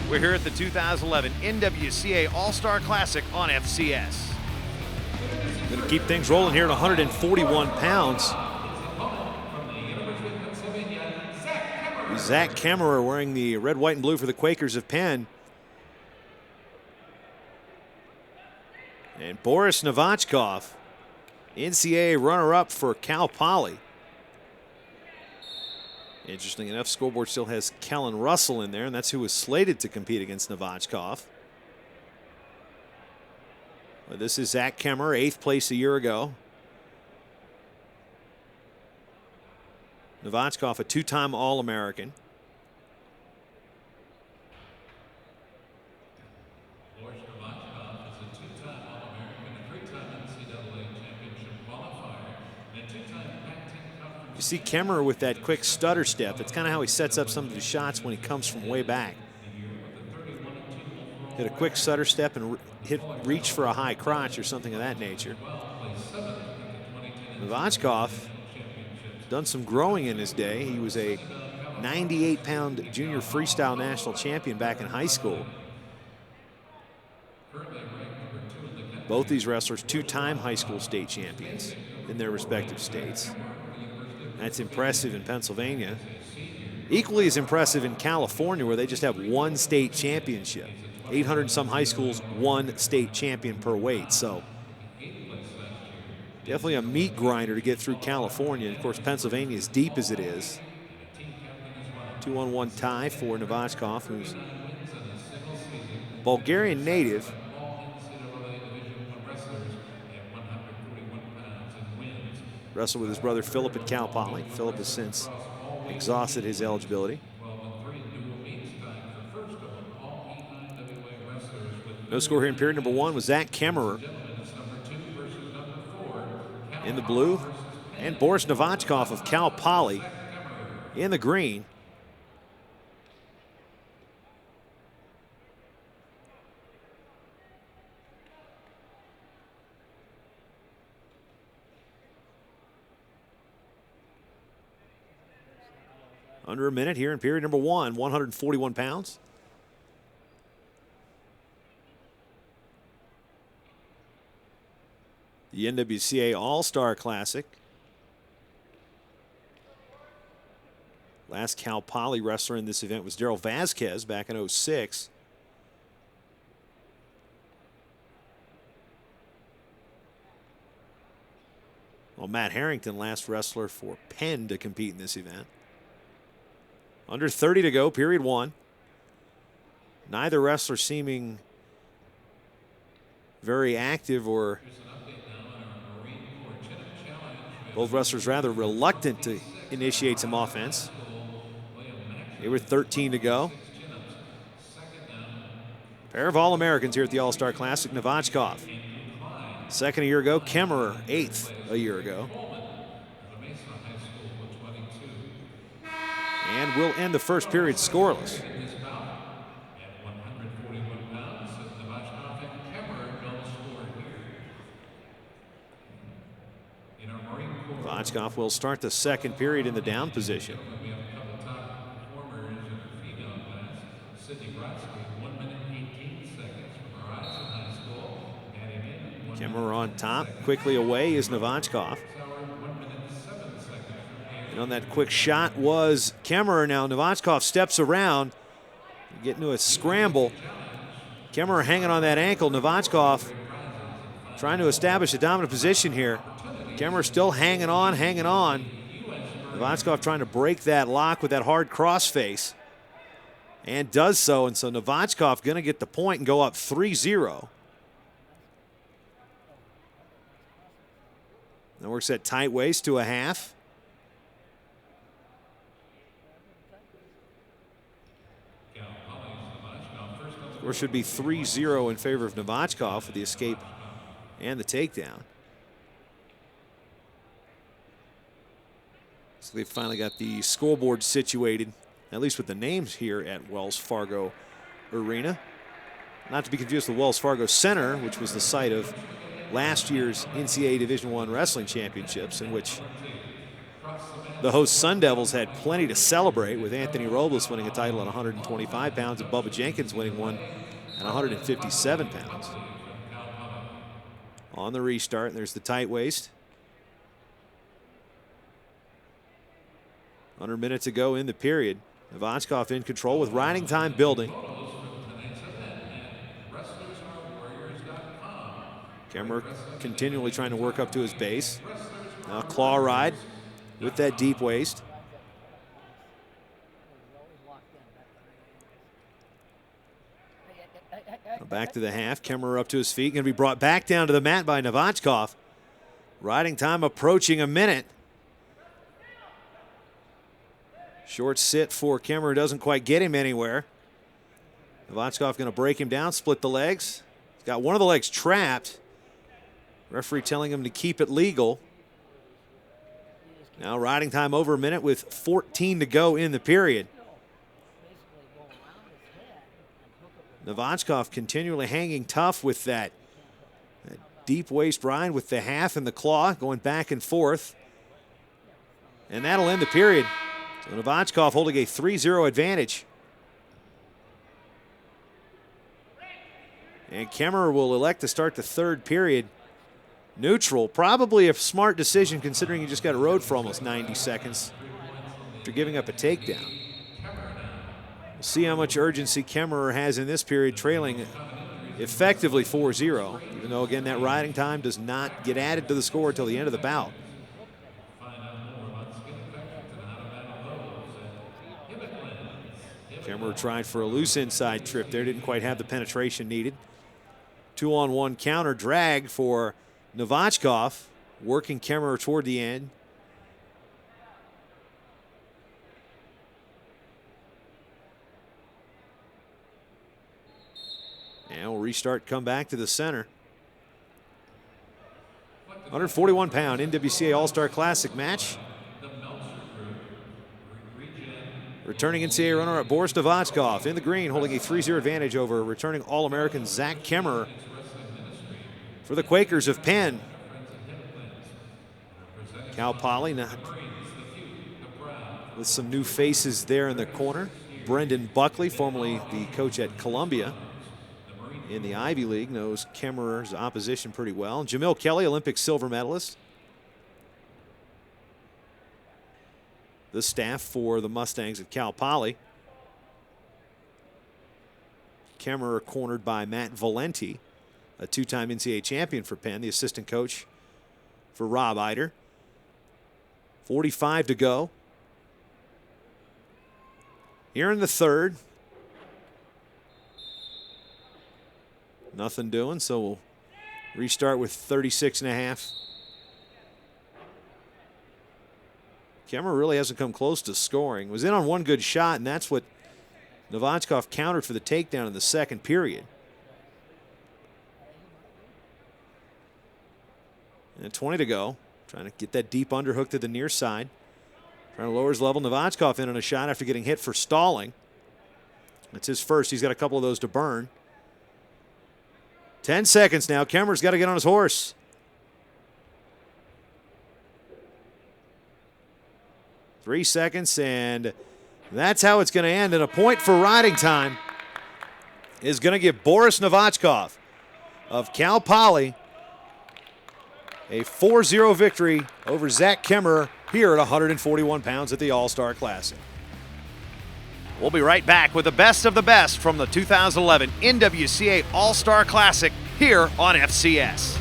We're here at the 2011 NWCA All Star Classic on FCS. Going to keep things rolling here at 141 pounds. Zach Kemmerer wearing the red, white, and blue for the Quakers of Penn. And Boris Novachkov, NCAA runner-up for Cal Poly. Interesting enough, scoreboard still has Kellen Russell in there, and that's who was slated to compete against Novachkov. But this is Zach Kemmerer, 8th place a year ago. Novachkov, a 2-time All-American. Boris Novachkov is a 2-time All-American, a 3-time NCAA championship qualifier, and a 2-time Pac-10 conference. You see Kemmerer with that quick stutter step. That's kind of how he sets up some of his shots when he comes from way back. Hit a quick stutter step and reach for a high crotch or something of that nature. Novachkov done some growing in his day. He was a 98-pound junior freestyle national champion back in high school. Both these wrestlers 2-time high school state champions in their respective states. That's impressive in Pennsylvania. Equally as impressive in California, where they just have one state championship. 800 and some high schools, one state champion per weight. So definitely a meat grinder to get through California. And of course, Pennsylvania, as deep as it is. 2-on-1 tie for Novachkov, who's Bulgarian native. Wrestled with his brother Philip at Cal Poly. Philip has since exhausted his eligibility. No score here in period number 1 was Zach Kemmerer in the blue, and Boris Novachkov of Cal Poly in the green. Under a minute here in period number 1, 141 pounds. The NWCA All Star Classic. Last Cal Poly wrestler in this event was Daryl Vasquez back in 06. Well, Matt Harrington, last wrestler for Penn to compete in this event. Under 30 to go, period 1. Neither wrestler seeming very active, or both wrestlers rather reluctant to initiate some offense. They were 13 to go. Pair of All-Americans here at the All-Star Classic. Novachkov, 2nd a year ago. Kemmerer, 8th a year ago. And we'll end the first period scoreless. Novachkov will start the second period in the down position. Kemmerer on top. Quickly away is Novachkov. And on that quick shot was Kemmerer. Now Novachkov steps around, getting to a scramble. Kemmerer hanging on that ankle. Novachkov trying to establish a dominant position here. Kemmerer still hanging on, hanging on. Novachkov trying to break that lock with that hard crossface, and does so. And so Novachkov going to get the point and go up 3-0. Now works that tight waist to a half. Score should be 3-0 in favor of Novachkov with the escape and the takedown. So they've finally got the scoreboard situated, at least with the names here at Wells Fargo Arena. Not to be confused with Wells Fargo Center, which was the site of last year's NCAA Division I Wrestling Championships, in which The host Sun Devils had plenty to celebrate, with Anthony Robles winning a title at 125 pounds and Bubba Jenkins winning one at 157 pounds. On the restart, there's the tight waist. 100 minutes ago in the period. Novachkov in control with riding time building. Kemmerer continually trying to work up to his base. Now claw ride with that deep waist. Now back to the half. Kemmerer up to his feet. Going to be brought back down to the mat by Novachkov. Riding time approaching a minute. Short sit for Kemmerer, doesn't quite get him anywhere. Novachkov going to break him down, split the legs. He's got one of the legs trapped. Referee telling him to keep it legal. Now riding time over a minute with 14 to go in the period. Novachkov continually hanging tough with that deep waist ride with the half and the claw, going back and forth. And that'll end the period. So Novachkov holding a 3-0 advantage. And Kemmerer will elect to start the third period neutral. Probably a smart decision considering he just got a road for almost 90 seconds after giving up a takedown. We'll see how much urgency Kemmerer has in this period, trailing effectively 4-0, even though, again, that riding time does not get added to the score until the end of the bout. Kemmerer tried for a loose inside trip there, didn't quite have the penetration needed. 2-on-1 counter drag for Novachkov, working Kemmerer toward the end. And we'll restart, come back to the center. 141-pound NWCA All Star Classic match. Returning NCAA runner-up Boris Novachkov in the green, holding a 3-0 advantage over returning All-American Zach Kemmerer. For the Quakers of Penn, Cal Poly not with some new faces there in the corner. Brendan Buckley, formerly the coach at Columbia in the Ivy League, knows Kemmerer's opposition pretty well. Jamil Kelly, Olympic silver medalist. The staff for the Mustangs at Cal Poly. Kemmerer cornered by Matt Valenti, a two-time NCAA champion for Penn, the assistant coach for Rob Eider. 45 to go. Here in the third. Nothing doing, so we'll restart with 36 and a half. Kemmerer really hasn't come close to scoring. Was in on one good shot, and that's what Novachkov countered for the takedown in the second period. And 20 to go. Trying to get that deep underhook to the near side. Trying to lower his level. Novachkov in on a shot after getting hit for stalling. That's his first. He's got a couple of those to burn. 10 seconds now. Kemmerer's got to get on his horse. Three seconds, and that's how it's going to end. And a point for riding time is going to give Boris Novachkov of Cal Poly a 4-0 victory over Zach Kemmerer here at 141 pounds at the All Star Classic. We'll be right back with the best of the best from the 2011 NWCA All Star Classic here on FCS.